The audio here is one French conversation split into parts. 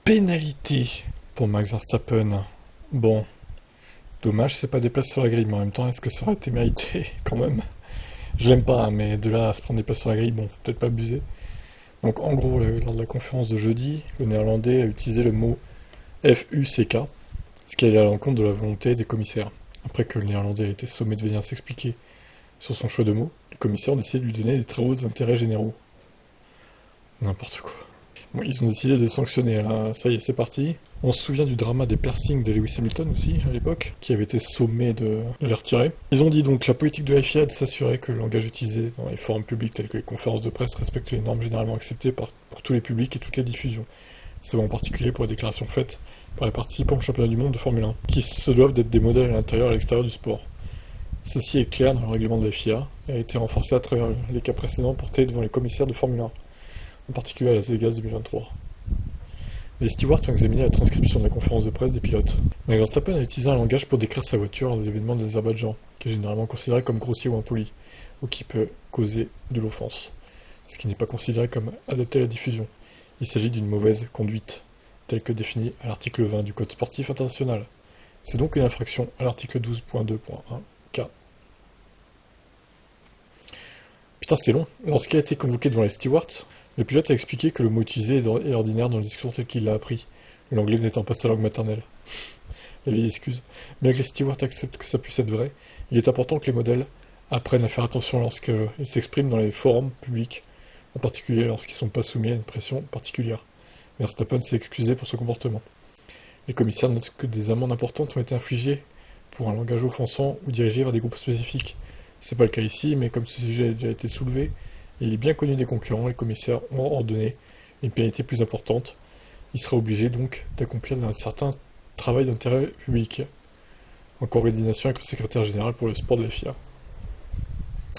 Pénalité pour Max Verstappen. Bon, dommage, c'est pas des places sur la grille, mais en même temps, est-ce que ça aurait été mérité quand même? Je l'aime pas, hein, mais de là à se prendre des places sur la grille, bon, faut peut-être pas abuser. Donc en gros, lors de la conférence de jeudi, le néerlandais a utilisé le mot FUCK, ce qui allait à l'encontre de la volonté des commissaires. Après que le néerlandais a été sommé de venir s'expliquer sur son choix de mots, les commissaires ont décidé de lui donner des travaux d'intérêt généraux. N'importe quoi. Bon, ils ont décidé de sanctionner, là, ça y est, c'est parti. On se souvient du drama des piercings de Lewis Hamilton aussi, à l'époque, qui avait été sommé de les retirer. Ils ont dit donc la politique de la FIA est de s'assurer que le langage utilisé dans les forums publics tels que les conférences de presse respecte les normes généralement acceptées pour tous les publics et toutes les diffusions. C'est en particulier pour les déclarations faites par les participants au championnat du monde de Formule 1, qui se doivent d'être des modèles à l'intérieur et à l'extérieur du sport. Ceci est clair dans le règlement de la FIA et a été renforcé à travers les cas précédents portés devant les commissaires de Formule 1, en particulier à Las Vegas 2023. Les stewards ont examiné la transcription de la conférence de presse des pilotes. Max Verstappen a utilisé un langage pour décrire sa voiture lors de l'événement de l'Azerbaïdjan, qui est généralement considéré comme grossier ou impoli, ou qui peut causer de l'offense, ce qui n'est pas considéré comme adapté à la diffusion. Il s'agit d'une mauvaise conduite, telle que définie à l'article 20 du Code sportif international. C'est donc une infraction à l'article 12.2.1K. Putain, c'est long. Lorsqu'il a été convoqué devant les stewards, le pilote a expliqué que le mot utilisé est ordinaire dans le discours tel qu'il l'a appris, l'anglais n'étant pas sa langue maternelle. La vieille excuse. Bien que les stewards acceptent que ça puisse être vrai, il est important que les modèles apprennent à faire attention lorsqu'ils s'expriment dans les forums publics, en particulier lorsqu'ils ne sont pas soumis à une pression particulière. Verstappen s'est excusé pour ce comportement. Les commissaires notent que des amendes importantes ont été infligées pour un langage offensant ou dirigé vers des groupes spécifiques. C'est pas le cas ici, mais comme ce sujet a déjà été soulevé, et il est bien connu des concurrents, les commissaires ont ordonné une pénalité plus importante. Il sera obligé donc d'accomplir un certain travail d'intérêt public, en coordination avec le secrétaire général pour le sport de la FIA.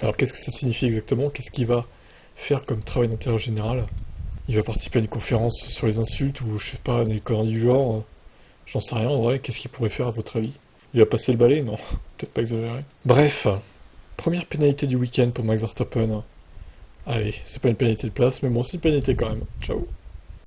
Alors qu'est-ce que ça signifie exactement? Qu'est-ce qu'il va faire comme travail d'intérêt général? Il va participer à une conférence sur les insultes ou je sais pas, des conneries du genre. J'en sais rien en vrai, qu'est-ce qu'il pourrait faire à votre avis? Il va passer le balai? Non, peut-être pas exagéré. Bref, première pénalité du week-end pour Max Verstappen. Allez, c'est pas une pénalité de place, mais bon, c'est une pénalité quand même. Ciao.